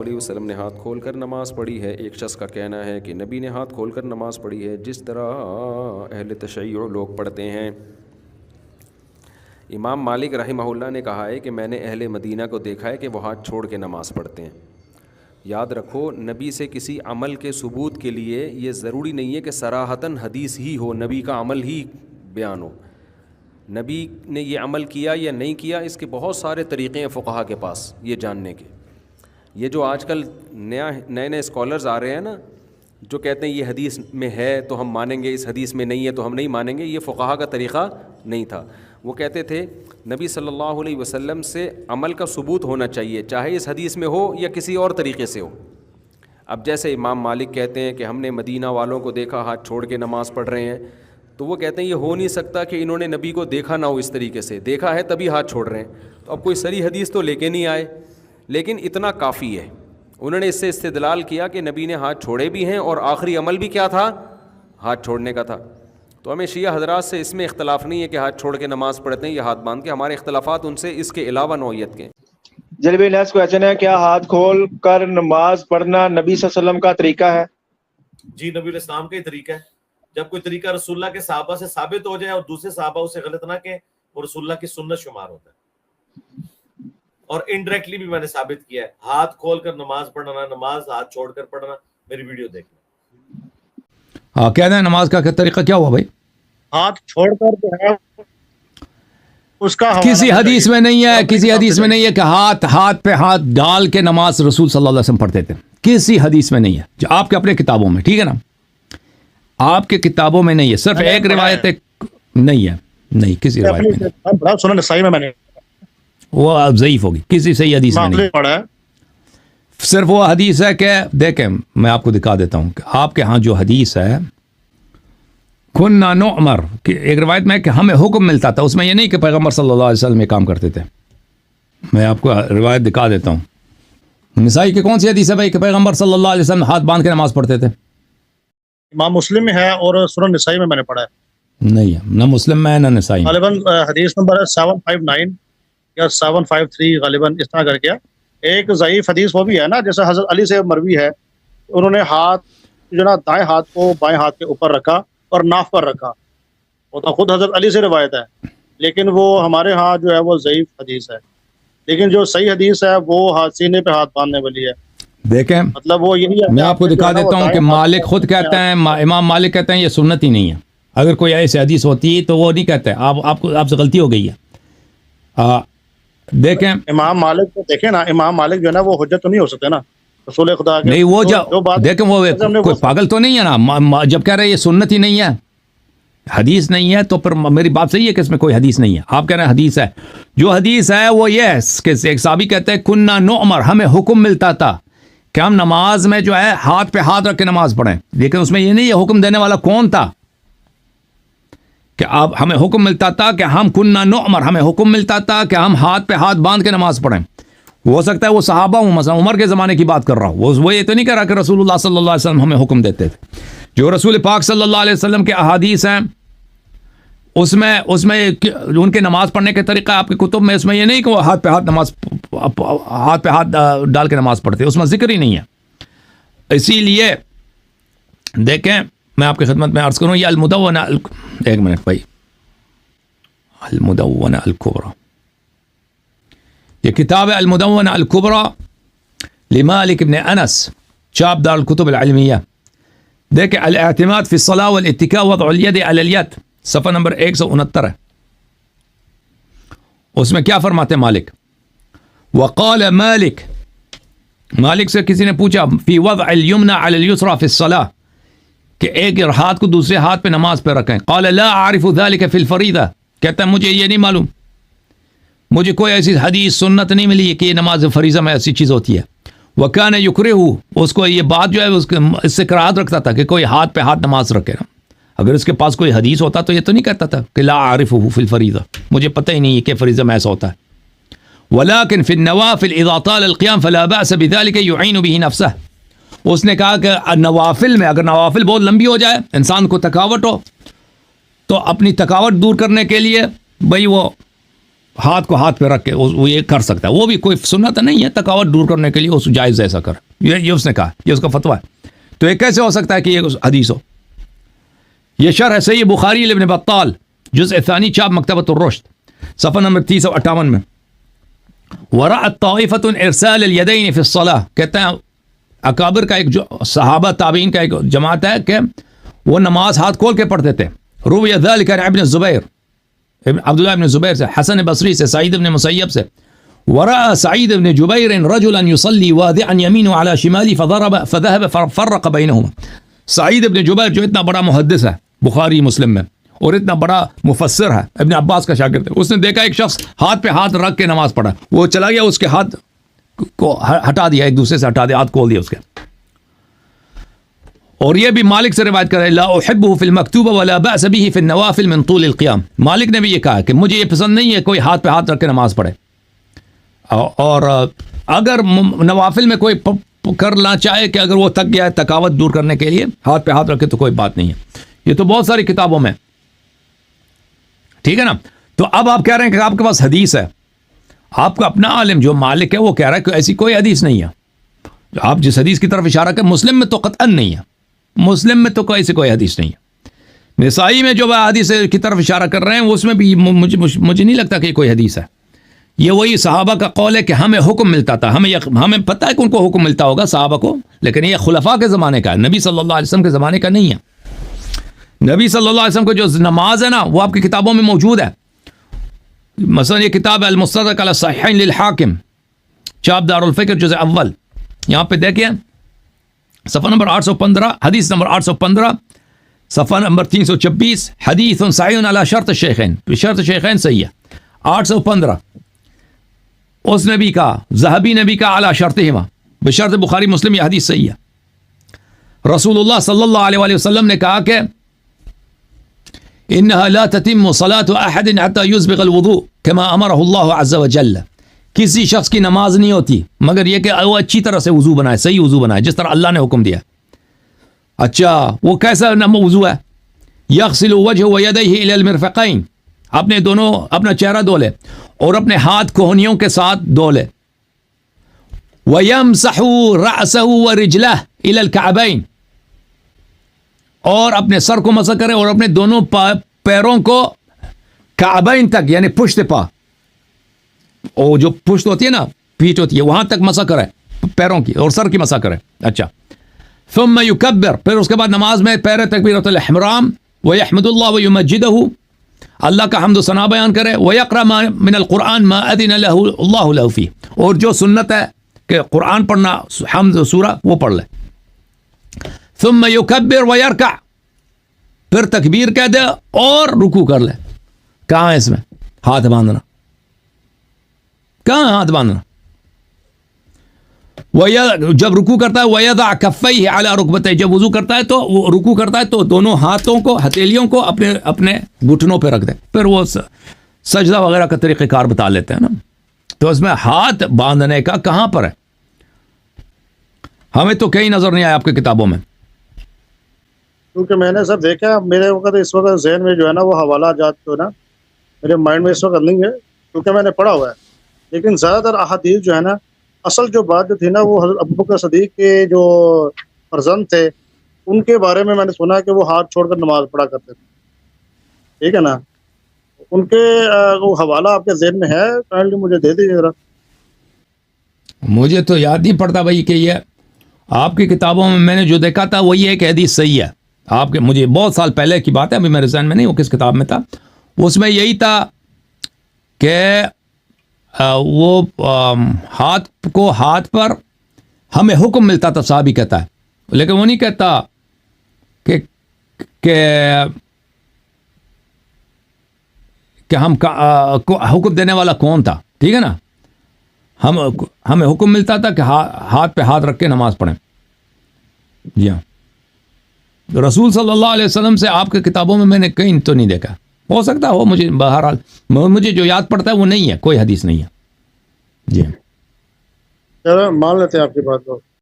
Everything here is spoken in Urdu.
علیہ وسلم نے ہاتھ کھول کر نماز پڑھی ہے۔ ایک شخص کا کہنا ہے کہ نبی نے ہاتھ کھول کر نماز پڑھی ہے جس طرح اہل تشیع لوگ پڑھتے ہیں۔ امام مالک رحمہ اللہ نے کہا ہے کہ میں نے اہل مدینہ کو دیکھا ہے کہ وہ ہاتھ چھوڑ کے نماز پڑھتے ہیں۔ یاد رکھو، نبی سے کسی عمل کے ثبوت کے لیے یہ ضروری نہیں ہے کہ صراحتاً حدیث ہی ہو، نبی کا عمل ہی بیان ہو۔ نبی نے یہ عمل کیا یا نہیں کیا، اس کے بہت سارے طریقے ہیں فقہا کے پاس یہ جاننے کے۔ یہ جو آج کل نئے اسکالرز آ رہے ہیں نا، جو کہتے ہیں یہ حدیث میں ہے تو ہم مانیں گے، اس حدیث میں نہیں ہے تو ہم نہیں مانیں گے، یہ فقہا کا طریقہ نہیں تھا۔ وہ کہتے تھے نبی صلی اللہ علیہ وسلم سے عمل کا ثبوت ہونا چاہیے، چاہے اس حدیث میں ہو یا کسی اور طریقے سے ہو۔ اب جیسے امام مالک کہتے ہیں کہ ہم نے مدینہ والوں کو دیکھا ہاتھ چھوڑ کے نماز پڑھ رہے ہیں، تو وہ کہتے ہیں یہ ہو نہیں سکتا کہ انہوں نے نبی کو دیکھا نہ ہو اس طریقے سے، دیکھا ہے تبھی ہاتھ چھوڑ رہے ہیں۔ تو اب کوئی صریح حدیث تو لے کے نہیں آئے، لیکن اتنا کافی ہے۔ انہوں نے اس سے استدلال کیا کہ نبی نے ہاتھ چھوڑے بھی ہیں اور آخری عمل بھی کیا تھا؟ ہاتھ چھوڑنے کا تھا۔ تو ہمیں شیعہ حضرات سے اس میں اختلاف نہیں ہے کہ ہاتھ چھوڑ کے نماز پڑھتے ہیں یا ہاتھ باندھ کے، ہمارے اختلافات ان سے اس کے علاوہ نوعیت کے۔ جلوی نیکسٹ کویسچن ہے، کیا ہاتھ کھول کر نماز پڑھنا نبی صلی اللہ علیہ وسلم کا طریقہ ہے؟ جی، نبی علیہ السلام کا ہی طریقہ ہے۔ جب کوئی طریقہ رسول اللہ کے صحابہ سے ثابت ہو جائے اور دوسرے صحابہ اسے غلط نہ کہیں، وہ رسول اللہ کی سنت شمار ہوتا ہے۔ اور انڈائریکٹلی بھی میں نے ثابت کیا ہے، ہاتھ کھول کر نماز پڑھنا، نماز ہاتھ چھوڑ کر پڑھنا، میری ویڈیو دیکھنا۔ ہاں، کہہ دیں نماز کا طریقہ کیا ہوا بھائی؟ ہاتھ چھوڑ کر جو ہے اس کا کسی حدیث میں نہیں ہے، کسی حدیث میں نہیں ہے کہ ہاتھ پہ ہاتھ ڈال کے نماز رسول صلی اللہ علیہ وسلم پڑھتے تھے، کسی حدیث میں نہیں ہے، جو آپ کے اپنے کتابوں میں، ٹھیک ہے نا، آپ کے کتابوں میں نہیں ہے، صرف ایک روایت نہیں ہے، نہیں کسی روایت میں نہیں، سنن نسائی میں نے وہ ضعیف ہوگی، کسی صحیح حدیث میں نہیں پڑھا ہے۔ صرف وہ حدیث ہے کہ دیکھیں میں آپ کو دکھا دیتا ہوں کہ آپ کے ہاں جو حدیث ہے کننا نؤمر، کہ ایک روایت میں ہے کہ ہمیں حکم ملتا تھا، اس میں یہ نہیں کہ پیغمبر صلی اللہ علیہ وسلم یہ کام کرتے تھے۔ میں آپ کو روایت دکھا دیتا ہوں، نسائی کی کون سی حدیث ہے بھائی کہ پیغمبر صلی اللہ علیہ وسلم ہاتھ باندھ کے نماز پڑھتے تھے؟ امام مسلم میں ہے اور سنن نسائی میں نے پڑھا ہے۔ نہیں ہے، نہ مسلم میں نہ نسائی میں۔ غالباً حدیث نمبر 759 یا 753 غالباً اس طرح کر کے ایک ضعیف حدیث وہ بھی ہے نا، جیسے حضرت علی سے مروی ہے، انہوں نے ہاتھ جو نا دائیں ہاتھ کو بائیں ہاتھ کے اوپر رکھا اور ناف پر رکھا، وہ تو خود حضرت علی سے روایت ہے، لیکن وہ ہمارے ہاں جو ہے وہ ضعیف حدیث ہے، لیکن جو صحیح حدیث ہے وہ سینے پہ ہاتھ باندھنے والی ہے۔ دیکھیں مطلب وہ یہی ہے، میں آپ کو دکھا دیتا ہوں کہ مالک خود کہتے ہیں، امام مالک کہتے ہیں یہ سنت ہی نہیں ہے، اگر کوئی ایسی حدیث ہوتی ہے تو وہ نہیں کہتے، آپ سے غلطی ہو گئی ہے۔ دیکھیں امام مالک کو دیکھیں نا، امام مالک جو ہے نا وہ حجت تو نہیں ہو سکتے نا رسول خدا کے، نہیں، وہ دیکھیں وہ کوئی پاگل تو نہیں ہے نا، جب کہہ رہے ہیں یہ سنت ہی نہیں ہے، حدیث نہیں ہے، تو پھر میری بات صحیح ہے کہ اس میں کوئی حدیث نہیں ہے۔ آپ کہہ رہے ہیں حدیث ہے، جو حدیث ہے وہ یہ ہے کہ ایک صحابی کہتے ہیں کننا نؤمر، ہمیں حکم ملتا تھا کہ ہم نماز میں جو ہے ہاتھ پہ ہاتھ رکھ کے نماز پڑھیں، لیکن اس میں یہ نہیں ہے حکم دینے والا کون تھا، کہ آپ ہمیں حکم ملتا تھا کہ ہم کننا نؤمر، ہمیں حکم ملتا تھا کہ ہم ہاتھ پہ ہاتھ باندھ کے نماز پڑھیں۔ ہو سکتا ہے وہ صحابہ ہوں، مثلا عمر کے زمانے کی بات کر رہا ہوں، وہ یہ تو نہیں کہہ رہا کہ رسول اللہ صلی اللہ علیہ وسلم ہمیں حکم دیتے تھے۔ جو رسول پاک صلی اللہ علیہ وسلم کے احادیث ہیں اس میں ان کے نماز پڑھنے کے طریقہ آپ کی کتب میں، اس میں یہ نہیں کہ وہ ہاتھ پہ ہاتھ ڈال کے نماز پڑھتے، اس میں ذکر ہی نہیں ہے۔ اسی لیے دیکھیں میں آپ کی خدمت میں عرض کروں، یہ المدونہ، ایک منٹ بھائی، المدونہ الکبریٰ، یہ کتاب ہے المدونہ الکبریٰ لمالک ابن انس، چاپ دار الکتب العلمیہ۔ دیکھیں الاعتماد فی الصلاة والاتکاء وضع الید علی الید، صفحہ نمبر 169 ہے۔ اس میں کیا فرماتے ہیں مالک؟ وقال مالک سے کسی نے پوچھا فی وضع الیمنى علی الیسرى فی الصلاة، کہ ایک ہاتھ کو دوسرے ہاتھ پہ نماز پہ رکھیں۔ قال لا اعرف ذلك فی الفریضہ، کہتا ہے مجھے یہ نہیں معلوم، مجھے کوئی ایسی حدیث سنت نہیں ملی کہ یہ نماز فریضہ میں ایسی چیز ہوتی ہے۔ وکان یکرہ، اس کو یہ بات جو ہے اس سے کراہت رکھتا تھا کہ کوئی ہاتھ پہ ہاتھ نماز رکھے نا، اگر اس کے پاس کوئی حدیث ہوتا تو یہ تو نہیں کہتا تھا کہ لا اعرفہ فی الفریضہ، مجھے پتہ ہی نہیں ہے کہ فریضہ میں ایسا ہوتا ہے۔ ولكن في النوافل اذا طال القيام فلا باس بذلك يعين به نفسه، اس نے کہا کہ نوافل میں اگر نوافل بہت لمبی ہو جائے، انسان کو تھکاوٹ ہو، تو اپنی تھکاوٹ دور کرنے کے لیے بھائی وہ ہاتھ کو ہاتھ پہ رکھ کے وہ یہ کر سکتا ہے. وہ بھی کوئی سنت نہیں ہے, تکاوٹ دور کرنے کے لیے اس جائز ایسا کر, یہ اس نے کہا, یہ اس کا فتویٰ ہے. تو یہ کیسے ہو سکتا ہے کہ یہ حدیث ہو؟ یہ شرح ہے صحیح بخاری ابن بطال جزء ثانی چاپ مکتبۃ الرشد صفحہ نمبر 358 میں. ورأت طائفة ارسال الیدین فی الصلاة, کہتے ہیں اکابر کا ایک جو صحابہ تابعین کا ایک جماعت ہے کہ وہ نماز ہاتھ کھول کے پڑھتے تھے. روی ذلك عن ابن الزبیر, عبداللہ ابن زبیر سے, حسن بصری سے, سعید ابن مسیب سے. ورأى سعید ابن جبیر رجلا يصلي واضعا يمينه على شماله فذهب فرق بينهما. سعید ابن جبیر جو اتنا بڑا محدث ہے بخاری مسلم میں اور اتنا بڑا مفسر ہے, ابن عباس کا شاگرد ہے, اس نے دیکھا ایک شخص ہاتھ پہ ہاتھ رکھ کے نماز پڑھا, وہ چلا گیا اس کے ہاتھ کو ہٹا دیا, ایک دوسرے سے ہٹا دیا, ہاتھ کھول دیا اس کے. اور یہ بھی مالک سے روایت کر رہے, لا احبه في المكتوبة ولا بأس به في النوافل من طول القيام. مالک نے بھی یہ کہا کہ مجھے یہ پسند نہیں ہے کوئی ہاتھ پہ ہاتھ رکھ کے نماز پڑھے, اور اگر نوافل میں کوئی کرنا چاہے کہ اگر وہ تک گیا ہے تکاوت دور کرنے کے لیے ہاتھ پہ ہاتھ رکھے تو کوئی بات نہیں ہے. یہ تو بہت ساری کتابوں میں, ٹھیک ہے نا. تو اب آپ کہہ رہے ہیں کہ آپ کے پاس حدیث ہے, آپ کا اپنا عالم جو مالک ہے وہ کہہ رہا ہے کہ ایسی کوئی حدیث نہیں ہے. آپ جس حدیث کی طرف اشارہ کریں مسلم میں تو قطعاً نہیں ہے, مسلم میں تو کوئی حدیث نہیں ہے. نسائی میں جو حدیث کی طرف اشارہ کر رہے ہیں اس میں بھی مجھے نہیں لگتا کہ کوئی حدیث ہے. یہ وہی صحابہ کا قول ہے کہ ہمیں حکم ملتا تھا, ہمیں پتہ ہے کہ ان کو حکم ملتا ہوگا صحابہ کو, لیکن یہ خلفاء کے زمانے کا ہے, نبی صلی اللہ علیہ وسلم کے زمانے کا نہیں ہے. نبی صلی اللہ علیہ وسلم کو جو نماز ہے نا وہ آپ کی کتابوں میں موجود ہے. مثلا یہ کتاب المستدرک علی الصحیحین للحاکم چاپ دار الفکر جزء اول, یہاں پہ دیکھیں صفحہ نمبر 815, حدیث نمبر 815, صفحہ نمبر 326, حدیث صحیح علی شرط الشیخین, شرط شیخین صحیح ہے. 815 اس نے بھی کہا, ذہبی نے بھی کہا علی شرطہما, بشرط بخاری مسلم یہ حدیث صحیح ہے. رسول اللہ صلی اللہ علیہ وآلہ وسلم نے کہا کہ انها لا تتم صلاة احد حتى يسبغ الوضوء كما امره الله عز وجل. کسی شخص کی نماز نہیں ہوتی مگر یہ کہ وہ اچھی طرح سے وضو بنائے, صحیح وضو بنائے جس طرح اللہ نے حکم دیا. اچھا وہ کیسا وضو ہے؟ یغسل وجهه ويديه الى المرفقين, اپنا چہرہ دھو لے اور اپنے ہاتھ کوہنیوں کے ساتھ دھو لے. ويمسح رأسه ورجله الى الكعبين, اور اپنے سر کو مسح کرے اور اپنے دونوں پیروں کو کعبین تک یعنی پشت پا, اور جو پشت ہوتی ہے نا پیٹھ ہوتی ہے وہاں تک مسح کرے پیروں کی اور سر کی مسح کرے. اچھا ثم یکبر, پھر اس کے بعد نماز میں پہلے تکبیرۃ الاحرام ویحمد اللہ ویمجدہ, اللہ کا حمد و ثنا بیان کرے. ویقرأ من القرآن ما اذن له اللہ له فیہ, اور جو سنت ہے کہ قرآن پڑھنا حمد سورہ وہ پڑھ لے. ثم یکبر ویرکع, پھر تکبیر کہہ دے اور رکوع کر لے. کہاں ہے اس میں ہاتھ باندھنا؟ کہاں ہاتھ باندھنا؟ جب رکوع کرتا ہے وَيَضَعْ كَفَّيْهِ عَلَى رُكْبَتَيْهِ, جب وضو کرتا ہے تو وہ رکوع کرتا ہے تو دونوں ہاتھوں کو ہتھیلیوں کو اپنے گھٹنوں پہ رکھ دے. پھر وہ سجدہ وغیرہ کا طریقہ کار بتا لیتے ہیں نا. تو اس میں ہاتھ باندھنے کا کہاں پر ہے؟ ہمیں تو کہیں نظر نہیں آیا آپ کی کتابوں میں. کیونکہ میں نے سب دیکھا, میرے وقت اس وقت ذہن میں جو ہے نا وہ حوالہ جات جو ہے نا میرے مائنڈ میں اس وقت نہیں ہے کیونکہ میں نے پڑھا ہوا ہے. لیکن زیادہ تر احادیث جو ہے نا اصل جو بات جو تھی نا وہ حضرت ابوبکر صدیق کے جو فرزند تھے ان کے بارے میں نے سنا کہ وہ ہاتھ چھوڑ کر نماز پڑھا کرتے تھے, ٹھیک ہے نا. ان کے وہ حوالہ آپ کے ذہن میں ہے, کائنڈلی مجھے دے دیجیے ذرا. مجھے تو یاد نہیں پڑتا بھائی کہ یہ آپ کی کتابوں میں نے جو دیکھا تھا وہ یہ کہ حدیث صحیح ہے. آپ کے مجھے بہت سال پہلے کی بات ہے, ابھی میرے ذہن میں نہیں وہ کس کتاب میں تھا. اس میں یہی تھا کہ وہ ہاتھ کو ہاتھ پر ہمیں حکم ملتا تھا, صحابی کہتا ہے, لیکن وہ نہیں کہتا کہ ہم حکم دینے والا کون تھا, ٹھیک ہے نا. ہمیں حکم ملتا تھا کہ ہاتھ پہ ہاتھ رکھ کے نماز پڑھیں. جی ہاں, رسول صلی اللہ علیہ وسلم سے آپ کی کتابوں میں نے کہیں تو نہیں دیکھا. ہو سکتا ہو, مجھے بہرحال مجھے جو یاد پڑتا ہے وہ نہیں ہے, کوئی حدیث نہیں ہے. جی چلو مان لیتے ہیں آپ کی بات کو.